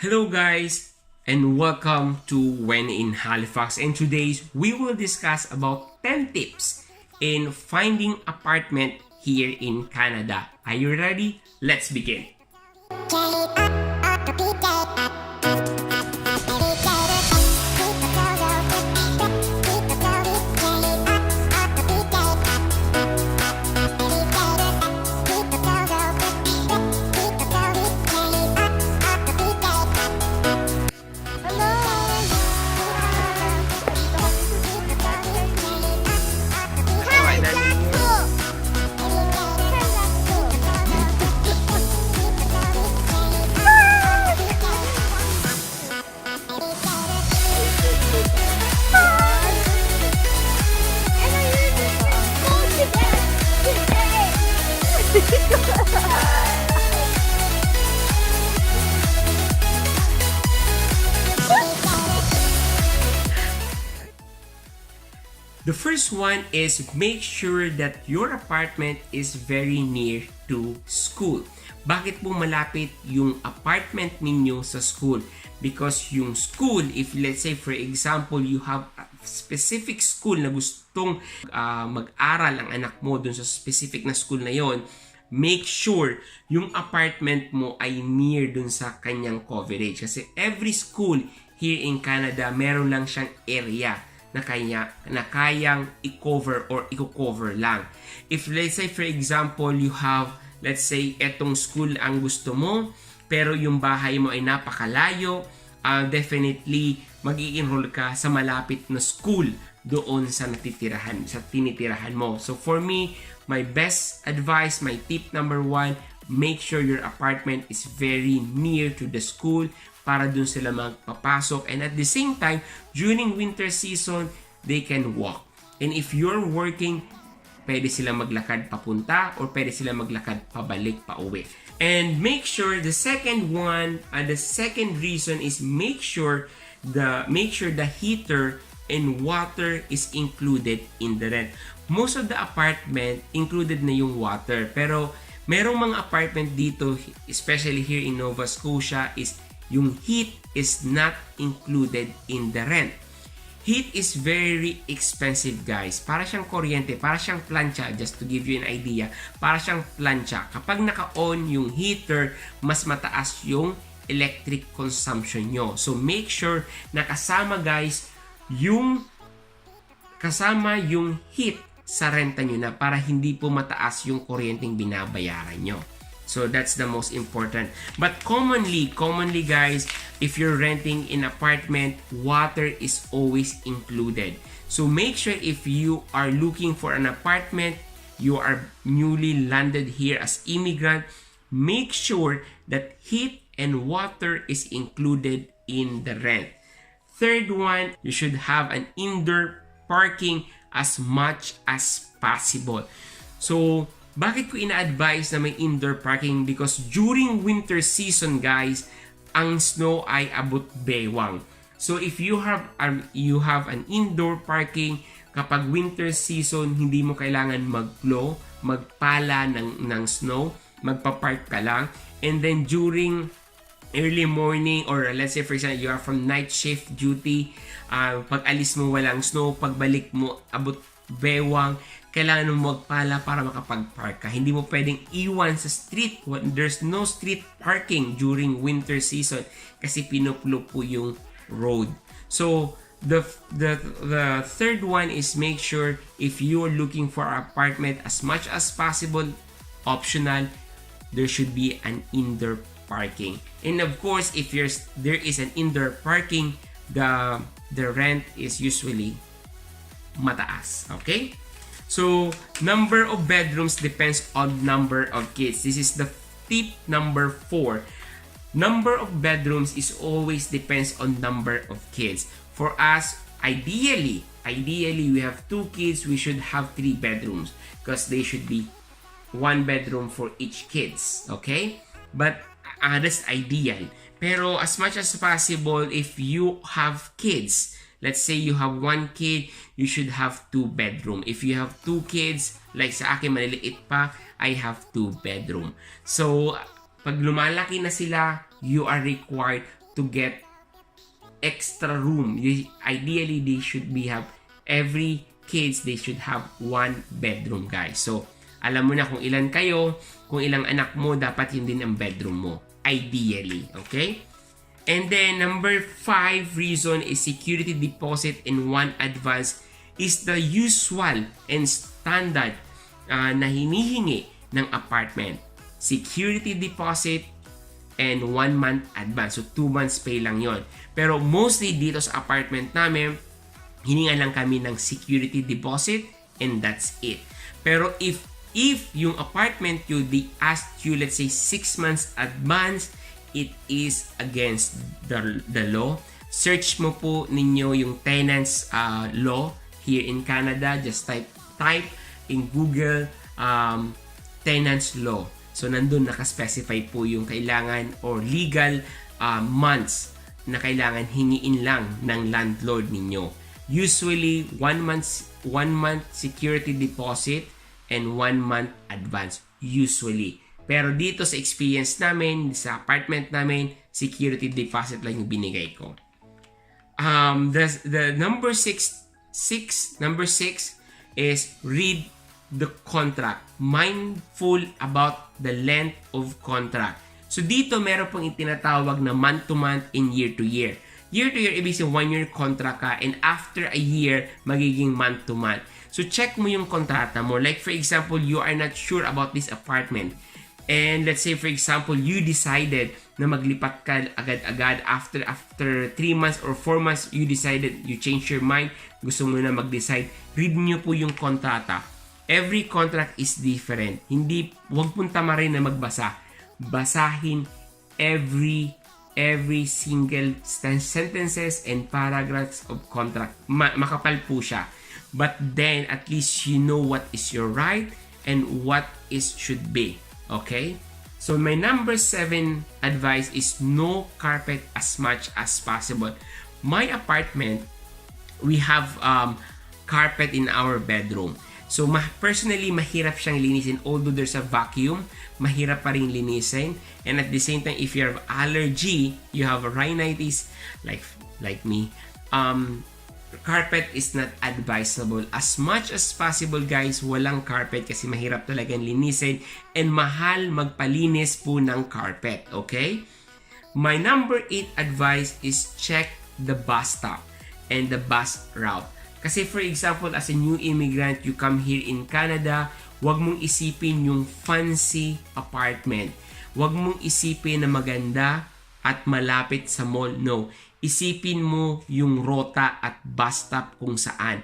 Hello guys and welcome to When in Halifax, and today we will discuss about 10 tips in finding apartment here in Canada. Are you ready? Let's begin. The first one is make sure that your apartment is very near to school. Bakit po malapit yung apartment ninyo sa school? Because yung school, if let's say for example, you have a specific school na gustong mag-aral ang anak mo dun sa specific na school na yon, make sure yung apartment mo ay near dun sa kanyang coverage. Kasi every school here in Canada, meron lang siyang area na kayang i-cover or i-cover lang. If let's say for example, you have, let's say, etong school ang gusto mo, pero yung bahay mo ay napakalayo, definitely mag-i-enroll ka sa malapit na school doon sa tinitirahan mo. So for me, my best advice, my tip number 1, make sure your apartment is very near to the school para dun sila magpapasok, and at the same time during winter season they can walk, and if you're working, pwede sila maglakad papunta or pwede sila maglakad pabalik pauwi. And make sure the second reason is make sure the heater and water is included in the rent. Most of the apartment included na yung water, pero merong mga apartment dito, especially here in Nova Scotia, is yung heat is not included in the rent. Heat is very expensive, guys. Para siyang kuryente, para siyang plancha, just to give you an idea. Para siyang plancha. Kapag naka-on yung heater, mas mataas yung electric consumption nyo. So make sure na kasama yung heat sa renta nyo na para hindi po mataas yung kuryenteng binabayaran nyo. So that's the most important. But commonly guys, if you're renting an apartment, water is always included. So make sure if you are looking for an apartment, you are newly landed here as immigrant, make sure that heat and water is included in the rent. Third one, you should have an indoor parking as much as possible. So bakit ko ina-advise na may indoor parking? Because during winter season, guys, ang snow ay abot bewang. So if you have an indoor parking, kapag winter season, hindi mo kailangan magpala ng snow, magpa-park ka lang. And then during early morning, or let's say for example, you are from night shift duty, pag alis mo walang snow, pagbalik mo abot bewang, kailangan mo magpala para makapag-park ka. Hindi mo pwedeng iwan sa street. There's no street parking during winter season kasi pinupulo po yung road. So the third one is make sure if you're looking for an apartment, as much as possible, optional, there should be an indoor parking. And of course, if there is an indoor parking, the rent is usually mataas. Okay? So, number of bedrooms depends on number of kids. This is the tip number 4. Number of bedrooms is always depends on number of kids. For us, ideally we have 2 kids, we should have 3 bedrooms because they should be 1 bedroom for each kids. Okay? But that's ideal. Pero as much as possible, if you have kids, let's say you have 1 kid, you should have 2 bedroom. If you have 2 kids, like sa akin maliliit pa, I have 2 bedroom. So, pag lumalaki na sila, you are required to get extra room. Ideally, every kids, they should have 1 bedroom, guys. So, alam mo na kung ilan kayo, kung ilang anak mo, dapat yun din ang bedroom mo. Ideally, okay? And then, number 5 reason is security deposit in 1 advance is the usual and standard na hinihingi ng apartment. Security deposit and 1 month advance. So, 2 months pay lang yon. Pero mostly dito sa apartment namin, hininga lang kami ng security deposit and that's it. Pero if yung apartment you, they asked you, let's say 6 months advance, it is against the law. Search mo po ninyo yung tenants law here in Canada. Just type in Google tenants law. So nandun nakaspecify po yung kailangan or legal months na kailangan hingiin lang ng landlord ninyo. Usually 1 month security deposit and 1 month advance usually. Pero dito sa experience namin, sa apartment namin, security deposit lang yung binigay ko. The number 6 is read the contract. Mindful about the length of contract. So dito meron pong itinatawag na month to month and year to year. Year to year, ibig sabihin 1 year contract ka, and after a year, magiging month to month. So check mo yung kontrata mo. Like for example, you are not sure about this apartment. And let's say for example, you decided na maglipat ka agad-agad after 3 months or 4 months, you decided, you change your mind, gusto mo na mag-decide. Read nyo po yung kontrata. Every contract is different. Huwag punta rin na magbasa. Basahin every single sentences and paragraphs of contract. Makapal po siya. But then, at least you know what is your right and what is should be. Okay? So, my number 7 advice is no carpet as much as possible. My apartment, we have carpet in our bedroom. So, personally, mahirap siyang linisin. Although there's a vacuum, mahirap pa rin linisin. And at the same time, if you have allergy, you have rhinitis, like me, carpet is not advisable. As much as possible, guys, walang carpet kasi mahirap talagang linisin and mahal magpalinis po ng carpet. Okay? My number 8 advice is check the bus stop and the bus route. Kasi for example, as a new immigrant, you come here in Canada, wag mong isipin yung fancy apartment. Wag mong isipin na maganda at malapit sa mall. No. Isipin mo yung rota at bus stop kung saan.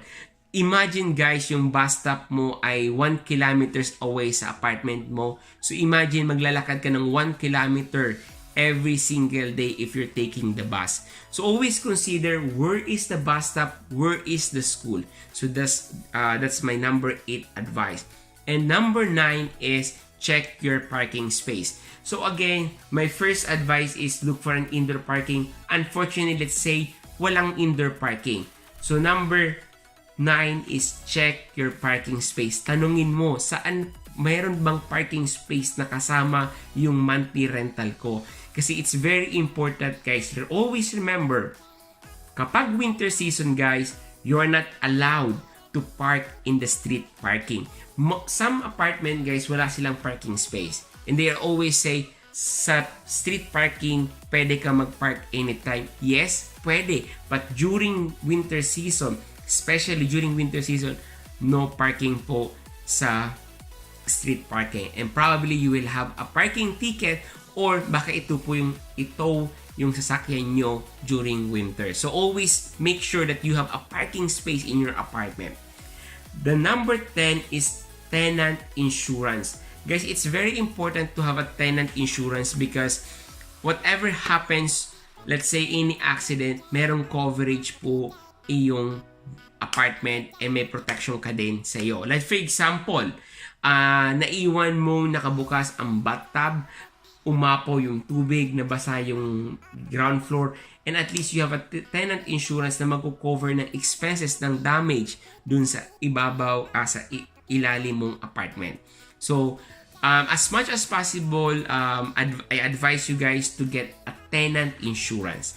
Imagine guys, yung bus stop mo ay 1 kilometers away sa apartment mo. So imagine maglalakad ka ng 1 kilometer every single day if you're taking the bus. So always consider where is the bus stop, where is the school. So that's my number 8 advice. And number 9 is check your parking space. So again, my first advice is look for an indoor parking. Unfortunately, let's say walang indoor parking. So number 9 is check your parking space. Tanungin mo, saan mayroon bang parking space na kasama yung monthly rental ko? Kasi it's very important, guys. Always remember, kapag winter season, guys, you are not allowed to park in the street parking. Some apartment, guys, wala silang parking space. And they always say, sa street parking, pwede ka mag-park anytime. Yes, pwede. But during winter season, especially during winter season, no parking po sa street parking. And probably you will have a parking ticket or baka ito yung sasakyan nyo during winter. So always make sure that you have a parking space in your apartment. The number 10 is tenant insurance. Guys, it's very important to have a tenant insurance because whatever happens, let's say any accident, merong coverage po iyong apartment and may protection ka din sa iyo. Like for example, naiwan mo nakabukas ang bathtub, umapaw yung tubig, nabasa yung ground floor, and at least you have a tenant insurance na mag-cover ng expenses ng damage dun sa ibabaw, sa ilalim mong apartment. So, as much as possible, I advise you guys to get a tenant insurance.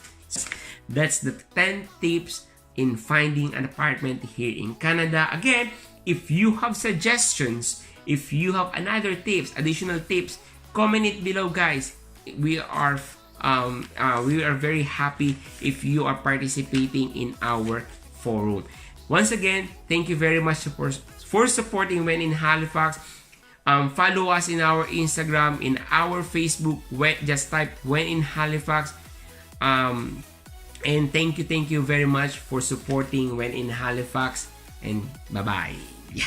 That's the 10 tips in finding an apartment here in Canada. Again, if you have suggestions, if you have another tips, additional tips, comment it below, guys. We are very happy if you are participating in our forum. Once again, thank you very much for supporting When in Halifax. Follow us in our Instagram, in our Facebook. Just type When in Halifax. And thank you very much for supporting When in Halifax. And bye-bye. Yeah.